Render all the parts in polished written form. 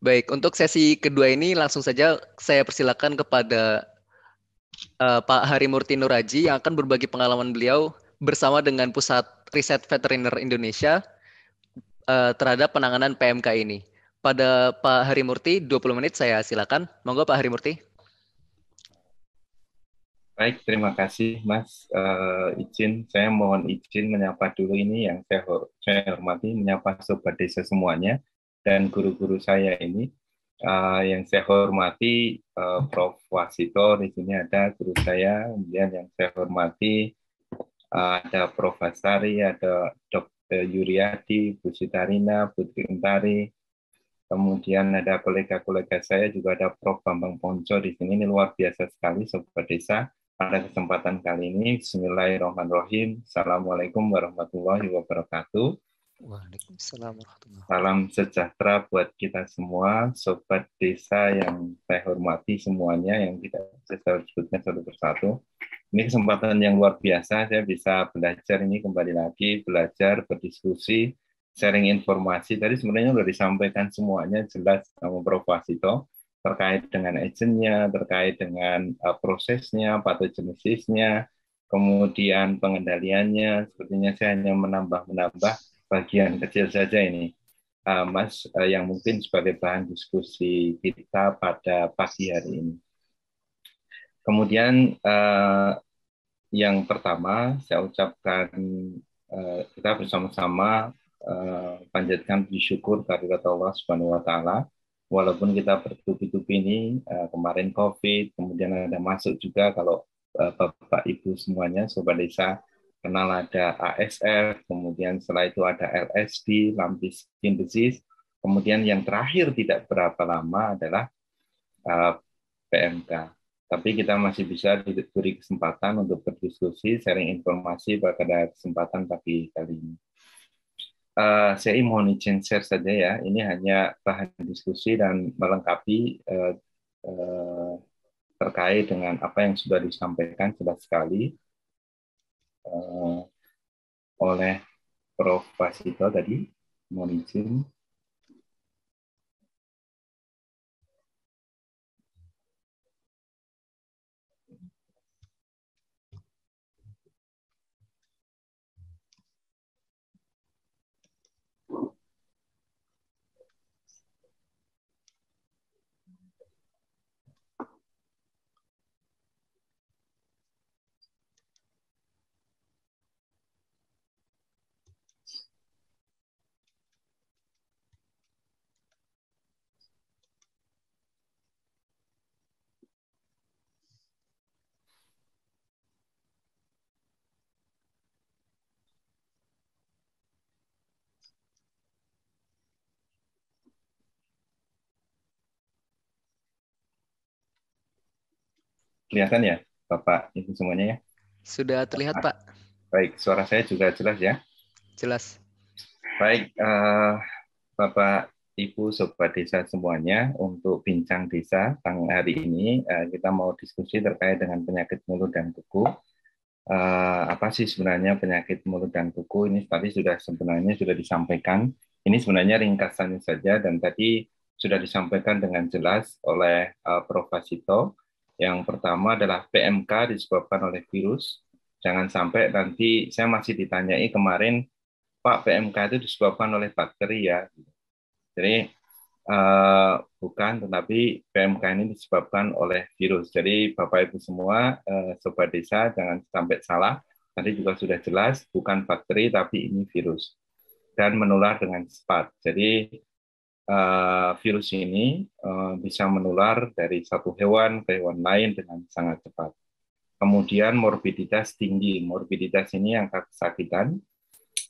Baik, untuk sesi kedua ini langsung saja saya persilakan kepada Pak Harimurti Nuraji yang akan berbagi pengalaman beliau bersama dengan Pusat Riset Veteriner Indonesia terhadap penanganan PMK ini. Pada Pak Harimurti, 20 menit saya silakan. Monggo Pak Harimurti. Baik, terima kasih Mas. Saya mohon izin menyapa dulu ini yang saya hormati, menyapa Sobat Desa semuanya dan guru-guru saya ini. Yang saya hormati Prof. Wasito, di sini ada guru saya, kemudian yang saya hormati ada Prof. Basari, ada Dr. Yuriadi, Bu Sitarina, Putri Untari, kemudian ada kolega-kolega saya, juga ada Prof. Bambang Ponco di sini. Ini luar biasa sekali Sobat Desa. Pada kesempatan kali ini, Bismillahirrahmanirrahim. Assalamualaikum warahmatullahi wabarakatuh. Waalaikumsalam warahmatullahi wabarakatuh. Salam sejahtera buat kita semua, Sobat Desa yang saya hormati semuanya, yang tidak bisa saya sebutkan satu persatu. Ini kesempatan yang luar biasa, saya bisa belajar ini kembali lagi, belajar, berdiskusi, sharing informasi. Tadi sebenarnya sudah disampaikan semuanya jelas sama Prof. Wasito, terkait dengan agentnya, terkait dengan prosesnya, patogenesisnya, kemudian pengendaliannya. Sepertinya saya hanya menambah bagian kecil saja ini, Mas, yang mungkin sebagai bahan diskusi kita pada pagi hari ini. Kemudian yang pertama saya ucapkan kita bersama-sama panjatkan puji syukur kehadirat Allah Subhanahu wa taala. Walaupun kita bertubi-tubi ini kemarin Covid, kemudian ada masuk juga kalau Bapak Ibu semuanya Sobat Desa kenal ada ASF, kemudian setelah itu ada LSD, lumpy skin disease, kemudian yang terakhir tidak berapa lama adalah PMK. Tapi kita masih bisa diberi kesempatan untuk berdiskusi, sharing informasi pada kesempatan pagi kali ini. Saya mohon izin share saja ya, ini hanya bahan diskusi dan melengkapi terkait dengan apa yang sudah disampaikan jelas sekali oleh Prof. Wasito tadi. Mohon izin. Kelihatan ya, Bapak Ibu semuanya ya? Sudah terlihat, Pak? Baik, suara saya juga jelas ya? Jelas. Baik, Bapak Ibu Sobat Desa semuanya, untuk bincang desa tanggal hari ini kita mau diskusi terkait dengan penyakit mulut dan kuku. Apa sih sebenarnya penyakit mulut dan kuku? Ini tadi sebenarnya sudah disampaikan. Ini sebenarnya ringkasannya saja dan tadi sudah disampaikan dengan jelas oleh Prof. Wasito. Yang pertama adalah PMK disebabkan oleh virus. Jangan sampai nanti saya masih ditanyai kemarin, Pak, PMK itu disebabkan oleh bakteri ya. Jadi bukan, tetapi PMK ini disebabkan oleh virus. Jadi Bapak Ibu semua, Sobat Desa, jangan sampai salah. Tadi juga sudah jelas, bukan bakteri, tapi ini virus. Dan menular dengan cepat. Jadi virus ini bisa menular dari satu hewan ke hewan lain dengan sangat cepat. Kemudian morbiditas tinggi. Morbiditas ini angka kesakitan.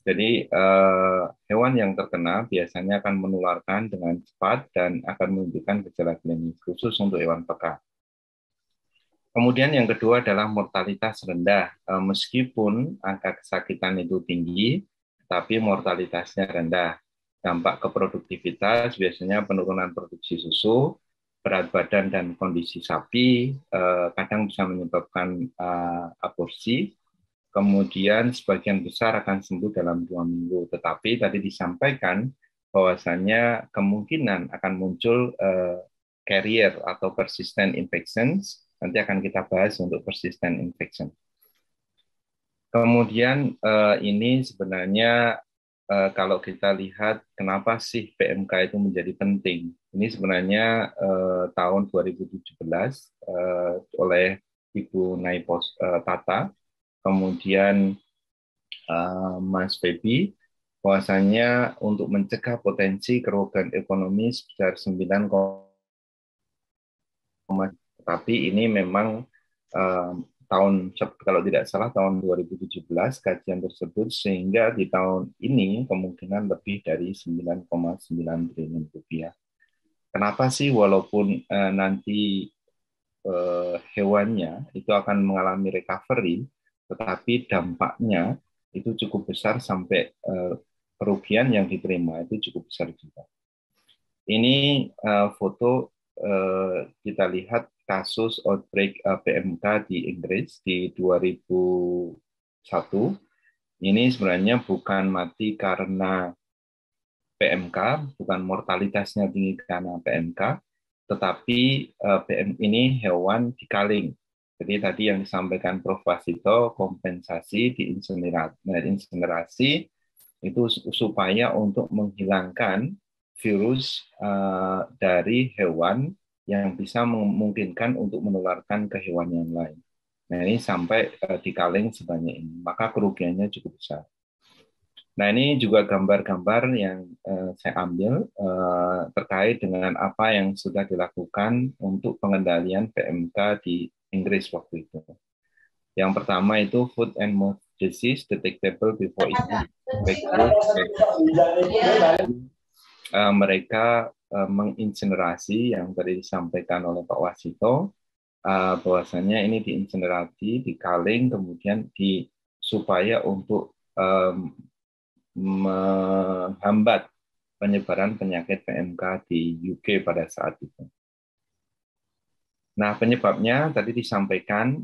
Jadi hewan yang terkena biasanya akan menularkan dengan cepat dan akan menunjukkan gejala klinis khusus untuk hewan pekan. Kemudian yang kedua adalah mortalitas rendah. Meskipun angka kesakitan itu tinggi, tapi mortalitasnya rendah. Dampak ke produktivitas biasanya penurunan produksi susu, berat badan dan kondisi sapi kadang bisa menyebabkan aborsi. Kemudian sebagian besar akan sembuh dalam 2 minggu. Tetapi tadi disampaikan bahwasannya kemungkinan akan muncul carrier atau persistent infections. Nanti akan kita bahas untuk persistent infection. Kemudian ini sebenarnya kalau kita lihat kenapa sih PMK itu menjadi penting. Ini sebenarnya tahun 2017 oleh Ibu Naipos Tata, kemudian Mas Febi, bahwasanya untuk mencegah potensi kerugian ekonomi sebesar 9, tapi ini memang tahun, kalau tidak salah tahun 2017 kajian tersebut, sehingga di tahun ini kemungkinan lebih dari 9,9 triliun rupiah. Kenapa sih walaupun nanti hewannya itu akan mengalami recovery, tetapi dampaknya itu cukup besar sampai kerugian yang diterima itu cukup besar juga. Ini foto kita lihat kasus outbreak PMK di Inggris di 2001. Ini sebenarnya bukan mati karena PMK, bukan mortalitasnya tinggi karena PMK, tetapi ini hewan dikaling. Jadi tadi yang disampaikan Prof. Wasito, kompensasi di insinerasi itu supaya untuk menghilangkan virus dari hewan yang bisa memungkinkan untuk menularkan ke hewan yang lain. Nah ini sampai dikaling sebanyak ini, maka kerugiannya cukup besar. Nah ini juga gambar-gambar yang saya ambil terkait dengan apa yang sudah dilakukan untuk pengendalian PMK di Inggris waktu itu. Yang pertama itu food and mouth disease detectable before it mereka menginsinerasi yang tadi disampaikan oleh Pak Wasito, bahwasanya ini diinsinerasi, dikaling, kemudian supaya untuk menghambat penyebaran penyakit PMK di UK pada saat itu. Nah, penyebabnya tadi disampaikan,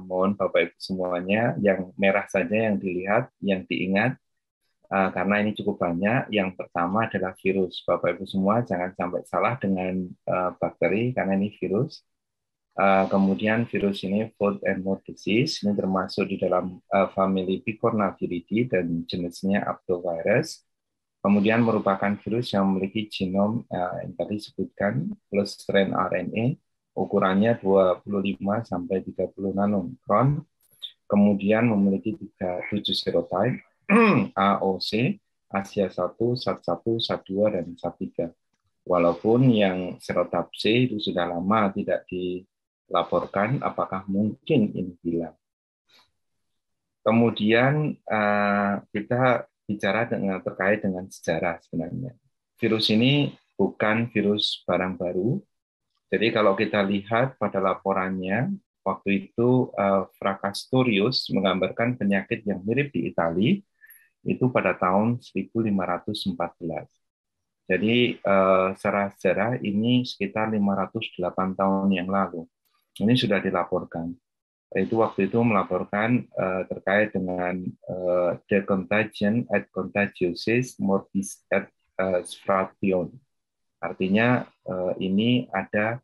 mohon Bapak Ibu semuanya, yang merah saja yang dilihat, yang diingat, karena ini cukup banyak. Yang pertama adalah virus. Bapak Ibu semua jangan sampai salah dengan bakteri, karena ini virus. Kemudian virus ini food and mouth disease, ini termasuk di dalam famili Picornaviridae dan jenisnya Aptovirus. Kemudian merupakan virus yang memiliki genom yang tadi disebutkan plus strain RNA, ukurannya 25 sampai 30 nanokron. Kemudian memiliki 7 serotype, A, O, C, Asia 1, SAT1, SAT2, dan SAT3. Walaupun yang serotype C itu sudah lama tidak dilaporkan, apakah mungkin ini hilang. Kemudian kita bicara terkait dengan sejarah sebenarnya. Virus ini bukan virus barang baru. Jadi kalau kita lihat pada laporannya, waktu itu Fracastorius menggambarkan penyakit yang mirip di Italia itu pada tahun 1514. Jadi secara sejarah ini sekitar 508 tahun yang lalu. Ini sudah dilaporkan. Itu waktu itu melaporkan terkait dengan the contagion et contagiosis morbis et spration. Artinya ini ada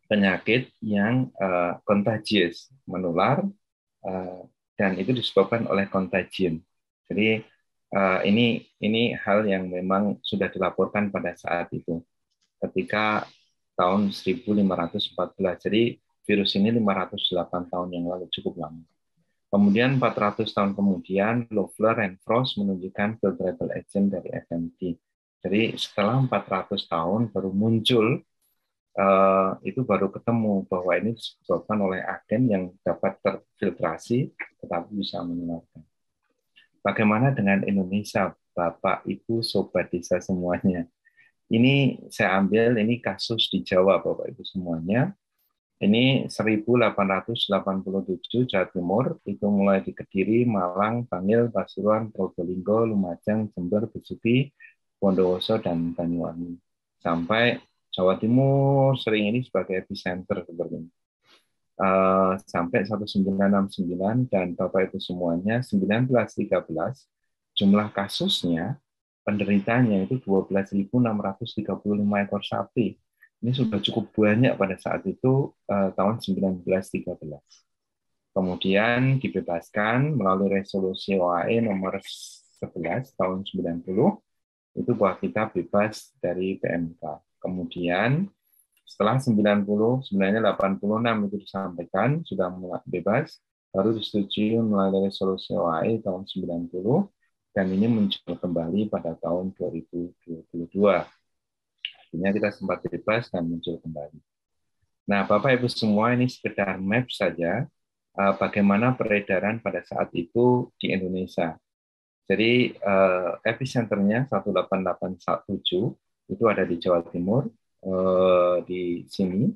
penyakit yang contagious, menular, dan itu disebabkan oleh contagion. Jadi ini hal yang memang sudah dilaporkan pada saat itu, ketika tahun 1514. Jadi virus ini 508 tahun yang lalu, cukup lama. Kemudian 400 tahun kemudian, Loeffler and Frost menunjukkan filtrable agent dari FMT. Jadi setelah 400 tahun baru muncul, itu baru ketemu bahwa ini disebabkan oleh agen yang dapat terfiltrasi tetapi bisa menularkan. Bagaimana dengan Indonesia, Bapak, Ibu, Sobat Desa semuanya? Ini saya ambil, ini kasus di Jawa, Bapak Ibu semuanya. Ini 1887 Jawa Timur, itu mulai di Kediri, Malang, Bangil, Pasuruan, Probolinggo, Lumajang, Jember, Besuki, Bondowoso, dan Banyuwangi. Sampai Jawa Timur sering ini sebagai epicenter seperti ini. Sampai 1969 dan Bapak Ibu semuanya 1913 jumlah kasusnya penderitanya itu 12.635 ekor sapi. Ini sudah cukup banyak pada saat itu tahun 1913. Kemudian dibebaskan melalui resolusi OAE nomor 11 tahun 90, itu bahwa kita bebas dari PMK. Kemudian setelah 90, sebenarnya 86 itu disampaikan, sudah mulai bebas, baru disetujui melalui resolusi OAE tahun 90, dan ini muncul kembali pada tahun 2022. Artinya kita sempat bebas dan muncul kembali. Nah, Bapak Ibu semua, ini sekedar map saja bagaimana peredaran pada saat itu di Indonesia. Jadi epicenternya 1887 itu ada di Jawa Timur, di sini.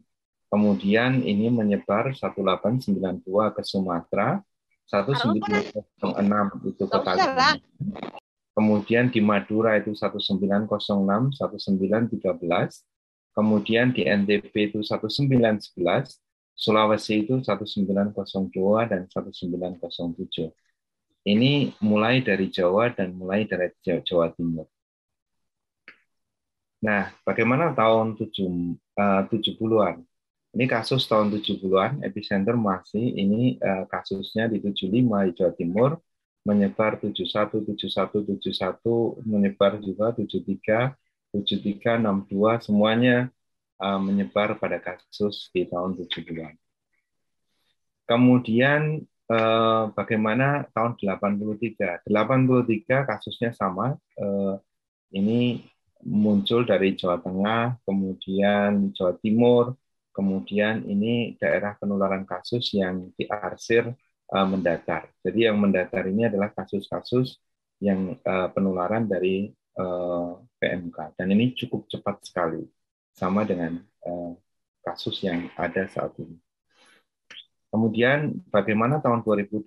Kemudian ini menyebar 1892 ke Sumatera, 1906 itu ke Kalimantan. Kemudian di Madura itu 1906, 1913. Kemudian di NTB itu 1911, Sulawesi itu 1902 dan 1907. Ini mulai dari Jawa dan mulai dari Jawa Timur. Nah, bagaimana tahun 70-an? Ini kasus tahun 70-an, epicenter masih ini kasusnya di 75 di Jawa Timur, menyebar 71, 71, 71, menyebar juga 73, 73, 62, semuanya menyebar pada kasus di tahun 70-an. Kemudian bagaimana tahun 83? 83 kasusnya sama, ini muncul dari Jawa Tengah, kemudian Jawa Timur, kemudian ini daerah penularan kasus yang diarsir mendatar. Jadi yang mendatar ini adalah kasus-kasus yang penularan dari PMK. Dan ini cukup cepat sekali, sama dengan kasus yang ada saat ini. Kemudian bagaimana tahun 2022?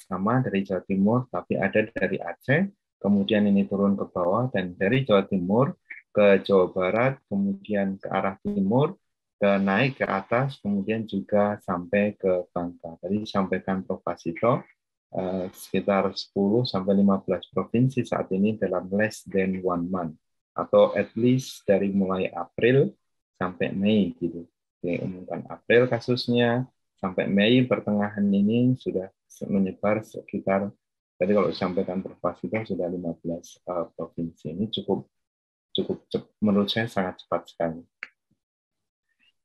Sama dari Jawa Timur, tapi ada dari Aceh, kemudian ini turun ke bawah, dan dari Jawa Timur ke Jawa Barat, kemudian ke arah timur, naik ke atas, kemudian juga sampai ke Bangka. Tadi disampaikan Prof. Pasito, sekitar 10-15 provinsi saat ini dalam less than 1 month, atau at least dari mulai April sampai Mei. Gitu. Diumumkan April kasusnya, sampai Mei pertengahan ini sudah menyebar sekitar, tadi kalau disampaikan Prof. Pasito sudah 15 provinsi. Ini cukup menurut saya sangat cepat sekali.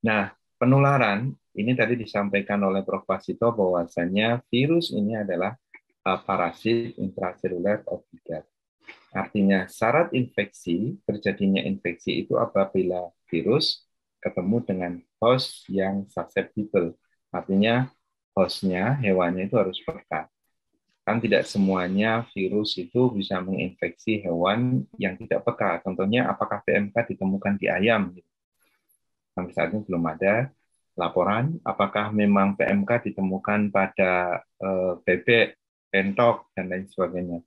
Nah, penularan ini tadi disampaikan oleh Prof. Pasito bahwasanya virus ini adalah parasit intraseluler obligat. Artinya syarat infeksi, terjadinya infeksi itu apabila virus ketemu dengan host yang susceptible. Artinya hostnya, hewannya itu harus peka. Kan tidak semuanya virus itu bisa menginfeksi hewan yang tidak peka. Contohnya apakah PMK ditemukan di ayam? Sampai saat ini belum ada laporan. Apakah memang PMK ditemukan pada bebek, entok, dan lain sebagainya.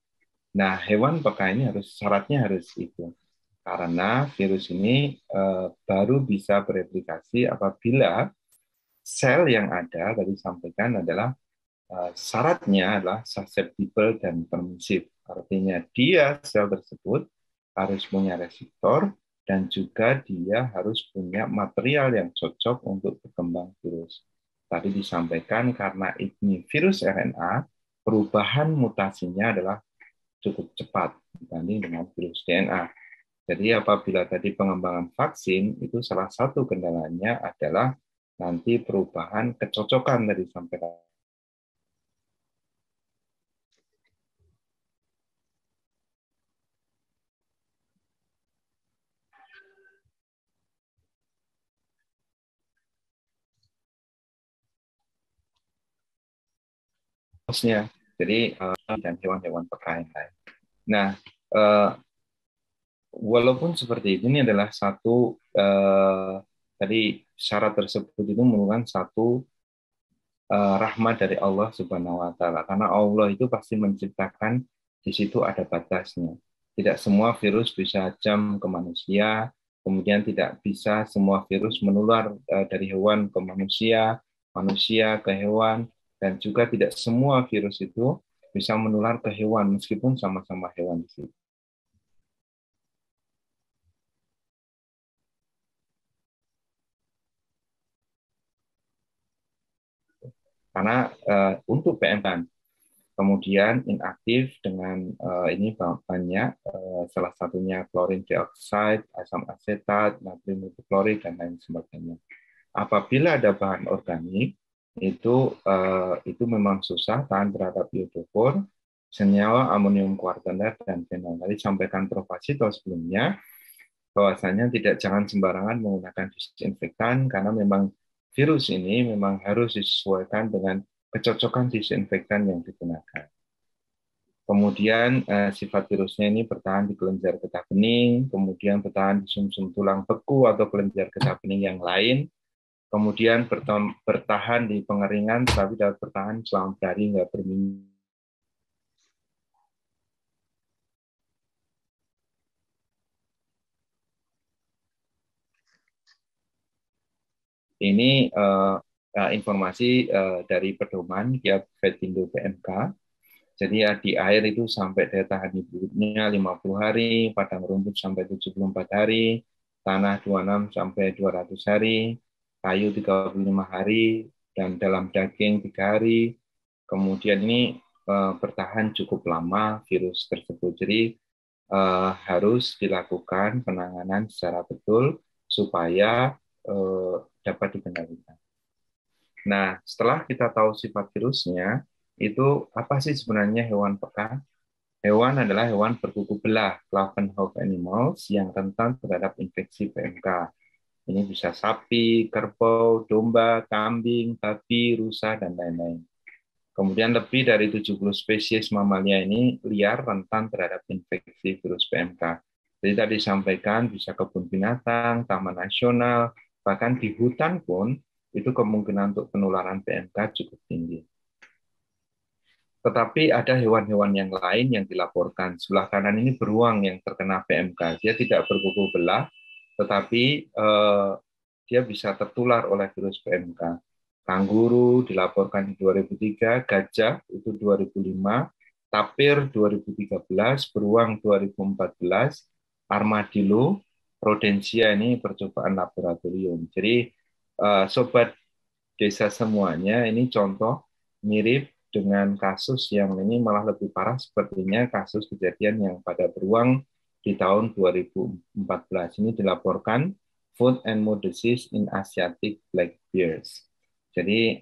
Nah, hewan peka ini syaratnya harus itu. Karena virus ini baru bisa bereplikasi apabila sel yang ada, tadi disampaikan adalah syaratnya adalah susceptible dan permisif. Artinya dia, sel tersebut, harus punya reseptor dan juga dia harus punya material yang cocok untuk berkembang virus. Tadi disampaikan karena ini virus RNA, perubahan mutasinya adalah cukup cepat dibanding dengan virus DNA. Jadi apabila tadi pengembangan vaksin, itu salah satu kendalanya adalah nanti perubahan kecocokan tadi sampai hostnya. Jadi dan hewan-hewan peka yang lain. Nah, walaupun seperti ini adalah satu tadi syarat tersebut itu merupakan satu rahmat dari Allah Subhanahu Wa Taala. Karena Allah itu pasti menciptakan di situ ada batasnya. Tidak semua virus bisa jam ke manusia, kemudian tidak bisa semua virus menular dari hewan ke manusia, manusia ke hewan, dan juga tidak semua virus itu bisa menular ke hewan meskipun sama-sama hewan di situ. karena untuk PMK. Kemudian inaktif dengan ini banyak, salah satunya klorin dioksida, asam asetat, natrium hipoklorit, dan lain sebagainya. Apabila ada bahan organik, itu memang susah tahan terhadap iodofor, senyawa amonium kuartanet, dan fenol. Tadi sampaikan Prof. Asito sebelumnya, bahwasanya jangan sembarangan menggunakan disinfektan, karena memang virus ini memang harus disesuaikan dengan kecocokan disinfektan yang digunakan. Kemudian sifat virusnya ini bertahan di kelenjar getah bening, kemudian bertahan di sumsum tulang beku atau kelenjar getah bening yang lain, kemudian bertahan di pengeringan, tapi dapat bertahan selama berhari hingga berminggu. Ini informasi dari pedoman kiat Vetindo PMK. Jadi di air itu sampai daya tahan hidupnya 50 hari, padang rumput sampai 74 hari, tanah 26 sampai 200 hari, kayu 35 hari, dan dalam daging 3 hari. Kemudian ini bertahan cukup lama virus tersebut. Jadi harus dilakukan penanganan secara betul supaya dapat dikendalikan. Nah, setelah kita tahu sifat virusnya, itu apa sih sebenarnya hewan peka? Hewan adalah hewan berkuku belah, cloven-hoof animals, yang rentan terhadap infeksi PMK. Ini bisa sapi, kerbau, domba, kambing, babi, rusa, dan lain-lain. Kemudian lebih dari 70 spesies mamalia ini liar rentan terhadap infeksi virus PMK. Jadi tadi disampaikan bisa kebun binatang, taman nasional, bahkan di hutan pun itu kemungkinan untuk penularan PMK cukup tinggi. Tetapi ada hewan-hewan yang lain yang dilaporkan. Sebelah kanan ini beruang yang terkena PMK. Dia tidak berkuku belah, tetapi dia bisa tertular oleh virus PMK. Kanguru dilaporkan di 2003, gajah itu 2005, tapir 2013, beruang 2014, armadillo, rodensia ini percobaan laboratorium. Jadi sobat desa semuanya ini contoh mirip dengan kasus yang ini malah lebih parah sepertinya kasus kejadian yang pada beruang di tahun 2014. Ini dilaporkan food and mouth disease in Asiatic black bears. Jadi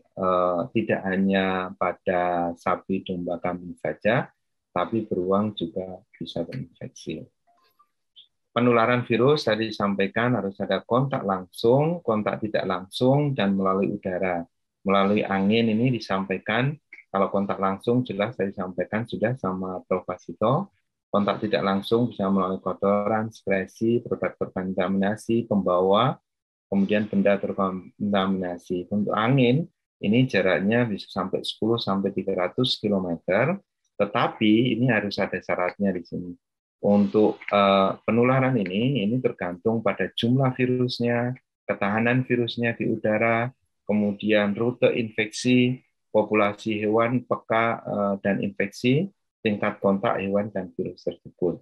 tidak hanya pada sapi, domba, kambing saja, tapi beruang juga bisa terinfeksi. Penularan virus tadi disampaikan harus ada kontak langsung, kontak tidak langsung, dan melalui udara. Melalui angin ini disampaikan, kalau kontak langsung jelas saya disampaikan sudah sama Prof. Asito. Kontak tidak langsung bisa melalui kotoran, sekresi, produk terkontaminasi, pembawa, kemudian benda terkontaminasi. Untuk angin, ini jaraknya bisa sampai 10-300 km, tetapi ini harus ada syaratnya di sini. Untuk penularan ini tergantung pada jumlah virusnya, ketahanan virusnya di udara, kemudian rute infeksi, populasi hewan peka dan infeksi, tingkat kontak hewan dan virus tersebut.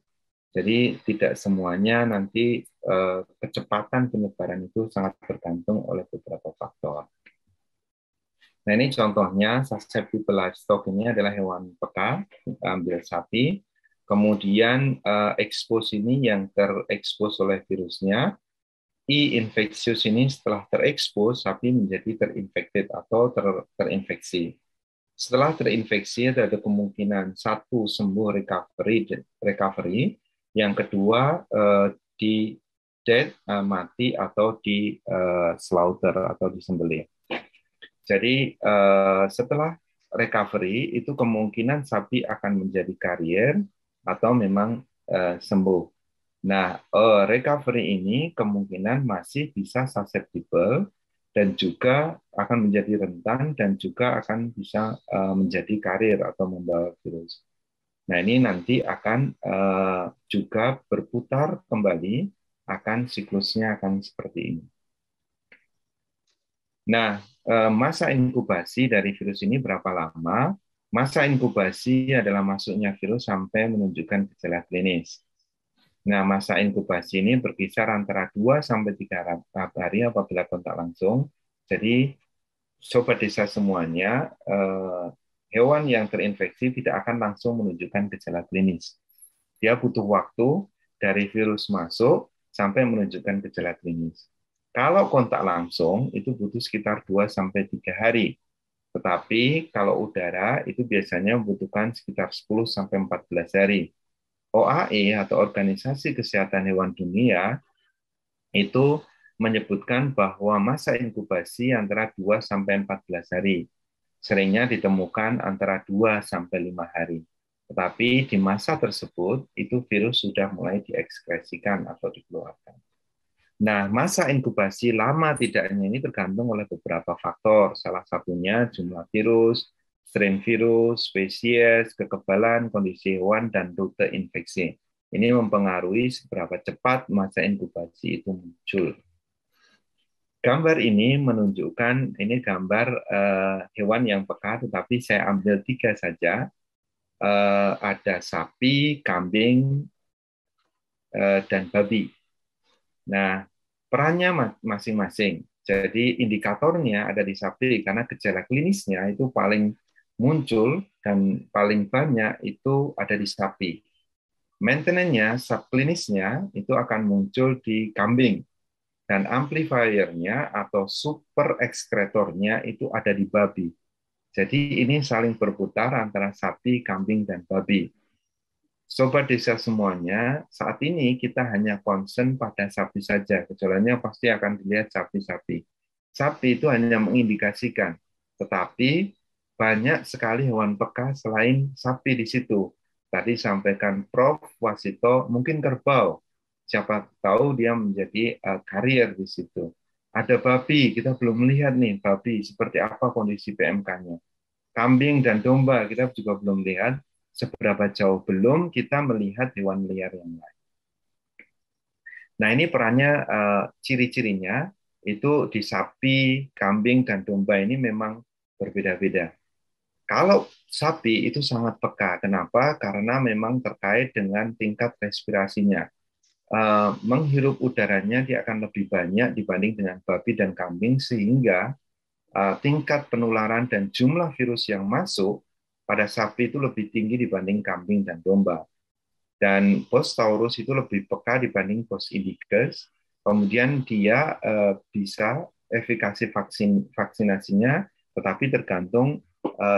Jadi tidak semuanya nanti kecepatan penyebaran itu sangat tergantung oleh beberapa faktor. Nah ini contohnya susceptible livestock ini adalah hewan peka, kita ambil sapi. Kemudian expose ini yang terekspos oleh virusnya, E. infectious ini setelah terekspos, sapi menjadi terinfected atau terinfeksi. Setelah terinfeksi ada kemungkinan satu sembuh recovery, yang kedua di dead mati atau di slaughter atau disembelih. Jadi setelah recovery itu kemungkinan sapi akan menjadi karier atau memang sembuh. Nah, recovery ini kemungkinan masih bisa susceptible dan juga akan menjadi rentan dan juga akan bisa menjadi karier atau membawa virus. Nah, ini nanti akan juga berputar kembali, akan siklusnya akan seperti ini. Nah, masa inkubasi dari virus ini berapa lama? Masa inkubasi adalah masuknya virus sampai menunjukkan gejala klinis. Nah, masa inkubasi ini berkisar antara 2-3 hari apabila kontak langsung. Jadi Sobat Desa semuanya, hewan yang terinfeksi tidak akan langsung menunjukkan gejala klinis. Dia butuh waktu dari virus masuk sampai menunjukkan gejala klinis. Kalau kontak langsung itu butuh sekitar 2-3 hari. Tetapi kalau udara itu biasanya membutuhkan sekitar 10-14 hari. OAE atau Organisasi Kesehatan Hewan Dunia itu menyebutkan bahwa masa inkubasi antara 2-14 hari. Seringnya ditemukan antara 2-5 hari. Tetapi di masa tersebut, itu virus sudah mulai diekskresikan atau dikeluarkan. Nah, masa inkubasi lama tidaknya ini tergantung oleh beberapa faktor. Salah satunya jumlah virus, strain virus, spesies, kekebalan, kondisi hewan, dan rute infeksi. Ini mempengaruhi seberapa cepat masa inkubasi itu muncul. Gambar ini menunjukkan, ini gambar hewan yang peka, tetapi saya ambil 3 saja. Ada sapi, kambing, dan babi. Nah, perannya masing-masing. Jadi indikatornya ada di sapi karena gejala klinisnya itu paling muncul dan paling banyak itu ada di sapi. Maintenance-nya, subklinisnya itu akan muncul di kambing. Dan amplifiernya atau super ekskretornya itu ada di babi. Jadi ini saling berputar antara sapi, kambing, dan babi. Sobat Desa semuanya, saat ini kita hanya concern pada sapi saja. Gejalanya pasti akan dilihat sapi-sapi. Sapi itu hanya mengindikasikan, tetapi banyak sekali hewan peka selain sapi di situ. Tadi sampaikan Prof. Wasito, mungkin kerbau. Siapa tahu dia menjadi karier di situ. Ada babi, kita belum melihat nih babi seperti apa kondisi PMK-nya. Kambing dan domba kita juga belum lihat seberapa jauh, belum kita melihat hewan liar yang lain. Nah, ini perannya, ciri-cirinya itu di sapi, kambing, dan domba ini memang berbeda-beda. Kalau sapi itu sangat peka. Kenapa? Karena memang terkait dengan tingkat respirasinya. Menghirup udaranya dia akan lebih banyak dibanding dengan babi dan kambing, sehingga tingkat penularan dan jumlah virus yang masuk pada sapi itu lebih tinggi dibanding kambing dan domba. Dan Bos Taurus itu lebih peka dibanding Bos Indicus. Kemudian dia bisa efikasi vaksinasinya, tetapi tergantung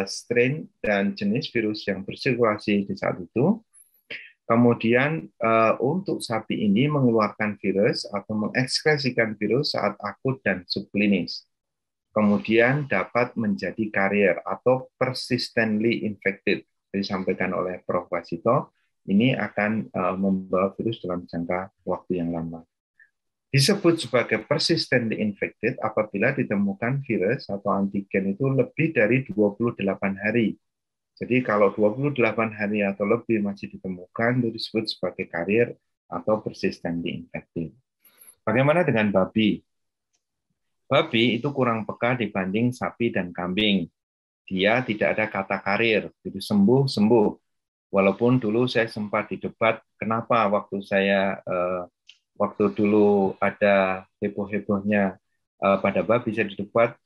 strain dan jenis virus yang bersirkulasi di saat itu. Kemudian untuk sapi ini mengeluarkan virus atau mengekskresikan virus saat akut dan subklinis. Kemudian dapat menjadi karier atau persistently infected. Disampaikan oleh Prof. Wasito, ini akan membawa virus dalam jangka waktu yang lama. Disebut sebagai persistently infected apabila ditemukan virus atau antigen itu lebih dari 28 hari. Jadi kalau 28 hari atau lebih masih ditemukan, itu disebut sebagai karier atau persistently infected. Bagaimana dengan babi? Babi itu kurang peka dibanding sapi dan kambing. Dia tidak ada kata karier, jadi sembuh-sembuh. Walaupun dulu saya sempat didebat, kenapa waktu dulu ada heboh-hebohnya pada babi, saya didebat,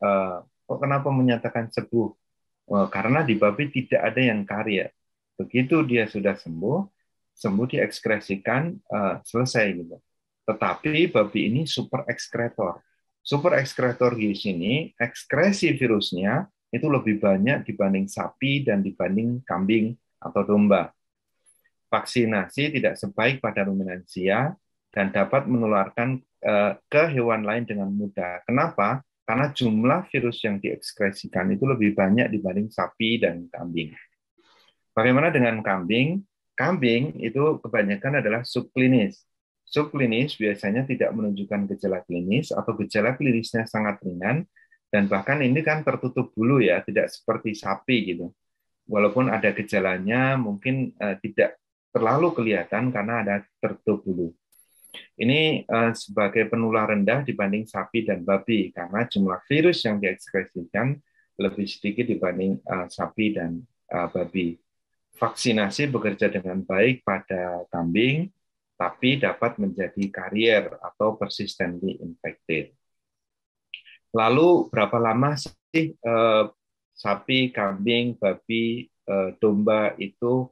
kok kenapa menyatakan sembuh? Karena di babi tidak ada yang karier. Begitu dia sudah sembuh diekskresikan, selesai gitu. Tetapi babi ini super ekskretor. Super ekskretor di sini, ekskresi virusnya itu lebih banyak dibanding sapi dan dibanding kambing atau domba. Vaksinasi tidak sebaik pada ruminansia dan dapat menularkan ke hewan lain dengan mudah. Kenapa? Karena jumlah virus yang diekskresikan itu lebih banyak dibanding sapi dan kambing. Bagaimana dengan kambing? Kambing itu kebanyakan adalah subklinis. Subklinis biasanya tidak menunjukkan gejala klinis atau gejala klinisnya sangat ringan, dan bahkan ini kan tertutup bulu ya, tidak seperti sapi gitu. Walaupun ada gejalanya mungkin tidak terlalu kelihatan karena ada tertutup bulu. Ini sebagai penular rendah dibanding sapi dan babi karena jumlah virus yang diekskresikan lebih sedikit dibanding sapi dan babi. Vaksinasi bekerja dengan baik pada kambing, tapi dapat menjadi karier atau persistently infected. Lalu berapa lama sih sapi, kambing, babi, domba itu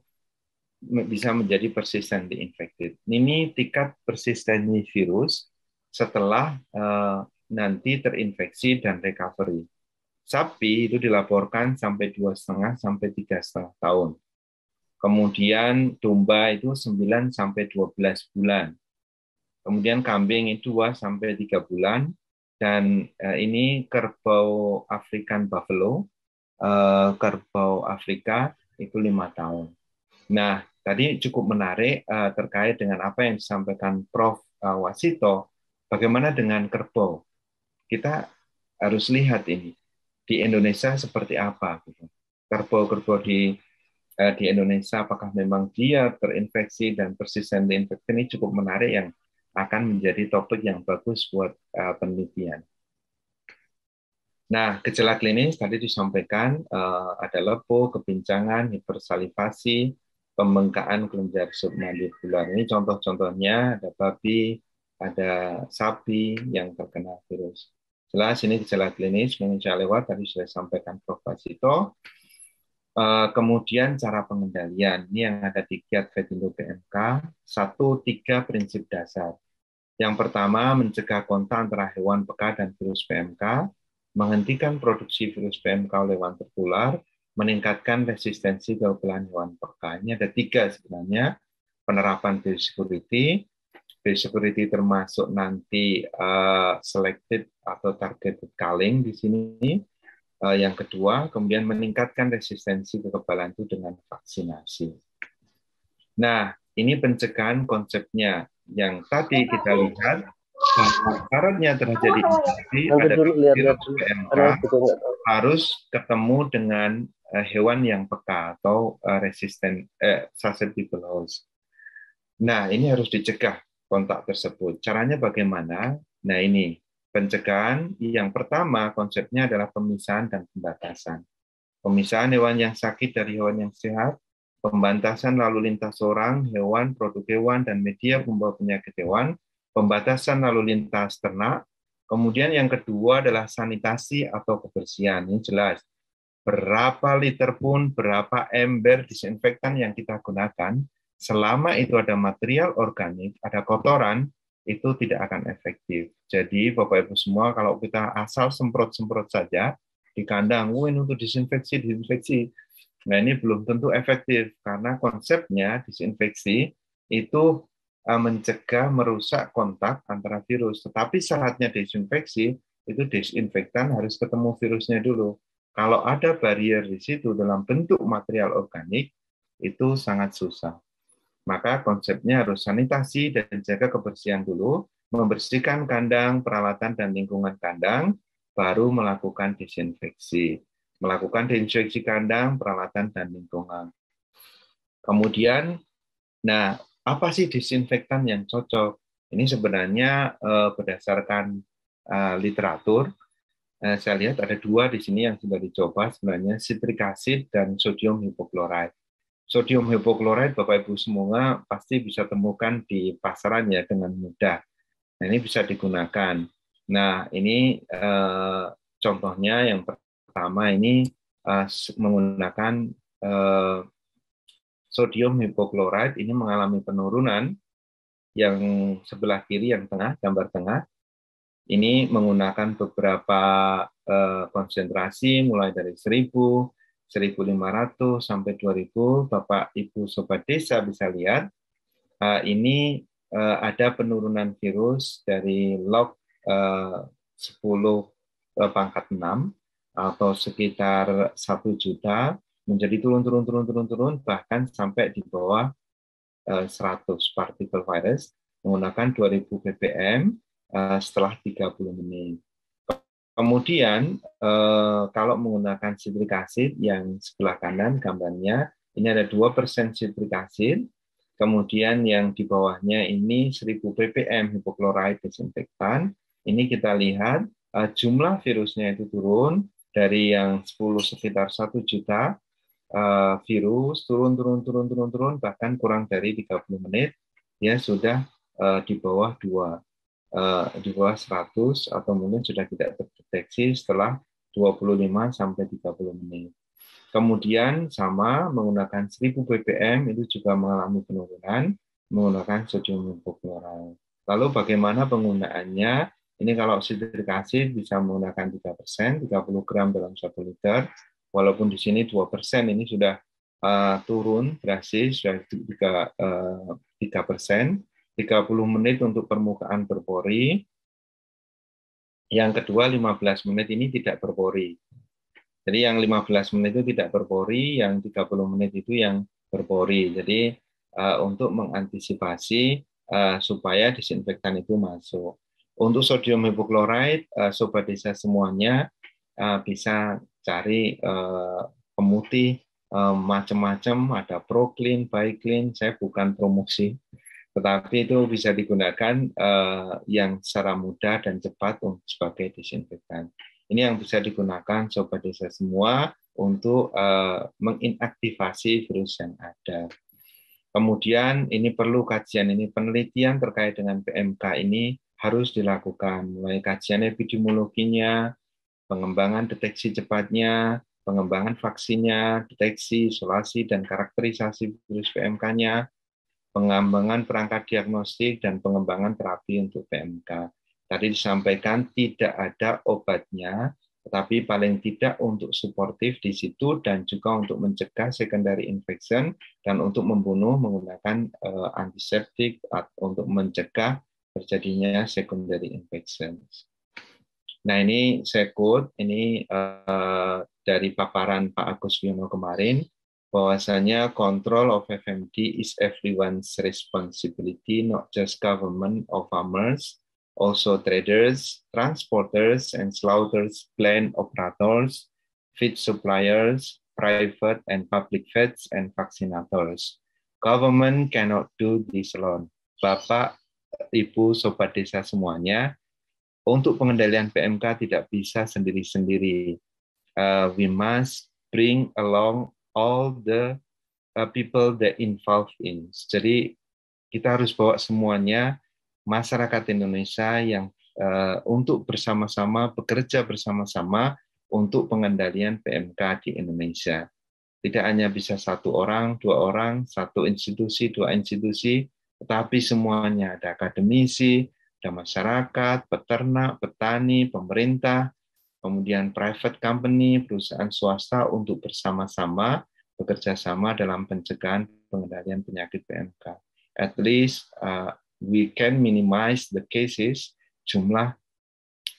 bisa menjadi persistently infected? Ini tingkat persistensi virus setelah nanti terinfeksi dan recovery. Sapi itu dilaporkan sampai 2,5 sampai 3,5 tahun. Kemudian domba itu 9 sampai 12 bulan. Kemudian kambing itu 2 sampai 3 bulan. Dan ini kerbau African buffalo, kerbau Afrika itu 5 tahun. Nah, tadi cukup menarik terkait dengan apa yang disampaikan Prof. Wasito. Bagaimana dengan kerbau? Kita harus lihat ini di Indonesia seperti apa. Kerbau-kerbau di Indonesia, apakah memang dia terinfeksi dan persisten infeksi, ini cukup menarik yang akan menjadi topik yang bagus buat penelitian. Nah, gejala klinis tadi disampaikan ada lepo, kepincangan, hipersalivasi, pembengkakan kelenjar submandibular. Ini contoh-contohnya, ada babi, ada sapi yang terkena virus. Jelas ini gejala klinis, mungkin saya lewat, tadi sudah sampaikan Prof. Basito. Kemudian cara pengendalian, ini yang ada di Kiat Vetindo PMK, 1-3 prinsip dasar. Yang pertama, mencegah kontak antara hewan peka dan virus PMK, menghentikan produksi virus PMK oleh hewan tertular, meningkatkan resistensi kekebalan hewan peka. Ini ada 3 sebenarnya, penerapan biosecurity. Biosecurity termasuk nanti selected atau targeted culling di sini. Yang kedua, kemudian meningkatkan resistensi kekebalan itu dengan vaksinasi. Nah, ini pencegahan konsepnya. Yang tadi kita lihat, syaratnya terjadi infeksi pada virus PMK harus ketemu dengan hewan yang peka atau resisten susceptible host. Nah, ini harus dicegah kontak tersebut. Caranya bagaimana? Nah, ini pencegahan yang pertama konsepnya adalah pemisahan dan pembatasan. Pemisahan hewan yang sakit dari hewan yang sehat, pembatasan lalu lintas orang, hewan, produk hewan, dan media pembawa penyakit hewan, pembatasan lalu lintas ternak. Kemudian yang kedua adalah sanitasi atau kebersihan. Ini jelas. Berapa liter pun, berapa ember disinfektan yang kita gunakan, selama itu ada material organik, ada kotoran, itu tidak akan efektif. Jadi Bapak Ibu semua, kalau kita asal semprot-semprot saja di kandang, untuk disinfeksi. Nah, ini belum tentu efektif karena konsepnya disinfeksi itu mencegah merusak kontak antara virus. Tetapi syaratnya disinfeksi itu disinfektan harus ketemu virusnya dulu. Kalau ada barrier di situ dalam bentuk material organik, itu sangat susah. Maka konsepnya harus sanitasi dan jaga kebersihan dulu, membersihkan kandang, peralatan, dan lingkungan kandang, baru melakukan disinfeksi. Melakukan disinfeksi kandang, peralatan, dan lingkungan. Kemudian, nah, apa sih disinfektan yang cocok? Ini sebenarnya berdasarkan literatur, saya lihat ada 2 di sini yang sudah dicoba, sebenarnya citric acid dan sodium hypochlorite. Sodium hypochlorite Bapak Ibu semua pasti bisa temukan di pasaran ya dengan mudah. Nah, ini bisa digunakan. Nah, ini contohnya yang pertama ini menggunakan sodium hypochlorite, ini mengalami penurunan. Yang sebelah kiri, yang tengah, gambar tengah, ini menggunakan beberapa konsentrasi mulai dari 1.000, 1.500 sampai 2.000. Bapak Ibu Sobat Desa bisa lihat ini ada penurunan virus dari log 10 pangkat 6 atau sekitar 1 juta menjadi turun bahkan sampai di bawah 100 partikel virus menggunakan 2.000 ppm setelah 30 menit. Kemudian kalau menggunakan citric acid yang sebelah kanan gambarnya, ini ada 2% citric acid, kemudian yang di bawahnya ini 1.000 ppm hypochlorite disinfektan. Ini kita lihat jumlah virusnya itu turun dari yang 10 sekitar 1 juta virus, turun, bahkan kurang dari 30 menit, ya sudah di bawah 2. Di bawah 100 atau mungkin sudah tidak terdeteksi terdeteksi setelah 25-30 menit. Kemudian sama menggunakan 1000 ppm itu juga mengalami penurunan menggunakan sodium hipoklorait. Lalu bagaimana penggunaannya? Ini kalau sitric acid bisa menggunakan 3%, 30 gram dalam 1 liter. Walaupun di sini 2%, ini sudah turun drastis, sudah 3%. 30 menit untuk permukaan berpori. Yang kedua, 15 menit ini tidak berpori. Jadi yang 15 menit itu tidak berpori, yang 30 menit itu yang berpori. Jadi untuk mengantisipasi supaya disinfektan itu masuk. Untuk sodium hipoklorait, sobat desa semuanya bisa cari pemutih macam-macam, ada Proclean, Biclean, saya bukan promosi, tetapi itu bisa digunakan yang secara mudah dan cepat sebagai disinfektan. Ini yang bisa digunakan sobat desa semua untuk menginaktivasi virus yang ada. Kemudian ini perlu kajian, ini penelitian terkait dengan PMK ini harus dilakukan, mulai kajian epidemiologinya, pengembangan deteksi cepatnya, pengembangan vaksinnya, deteksi, isolasi, dan karakterisasi virus PMK-nya, pengembangan perangkat diagnostik, dan pengembangan terapi untuk PMK. Tadi disampaikan tidak ada obatnya, tetapi paling tidak untuk suportif di situ dan juga untuk mencegah secondary infection dan untuk membunuh menggunakan antiseptik untuk mencegah terjadinya secondary infections. Nah ini saya quote, ini dari paparan Pak Agus Wiono kemarin, bahwasanya control of FMD is everyone's responsibility, not just government or farmers, also traders, transporters, and slaughters, plant operators, feed suppliers, private and public vets, and vaccinators. Government cannot do this alone. Bapak, Ibu, Sobat Desa semuanya, untuk pengendalian PMK tidak bisa sendiri-sendiri. We must bring along all the people that involved in. Jadi kita harus bawa semuanya, masyarakat Indonesia yang untuk bersama-sama, bekerja bersama-sama untuk pengendalian PMK di Indonesia. Tidak hanya bisa satu orang, dua orang, satu institusi, dua institusi, tetapi semuanya ada akademisi, ada masyarakat, peternak, petani, pemerintah, kemudian private company, perusahaan swasta untuk bersama-sama bekerja sama dalam pencegahan pengendalian penyakit PMK. At least we can minimize the cases, jumlah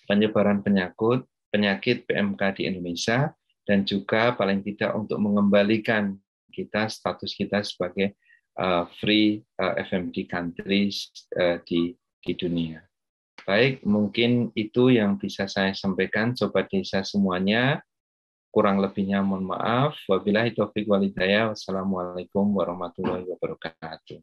penyebaran penyakit PMK di Indonesia, dan juga paling tidak untuk mengembalikan status kita sebagai free FMD countries di dunia. Baik, mungkin itu yang bisa saya sampaikan, Sobat Desa semuanya. Kurang lebihnya mohon maaf. Wabillahi taufiq wal hidayah. Wassalamualaikum warahmatullahi wabarakatuh.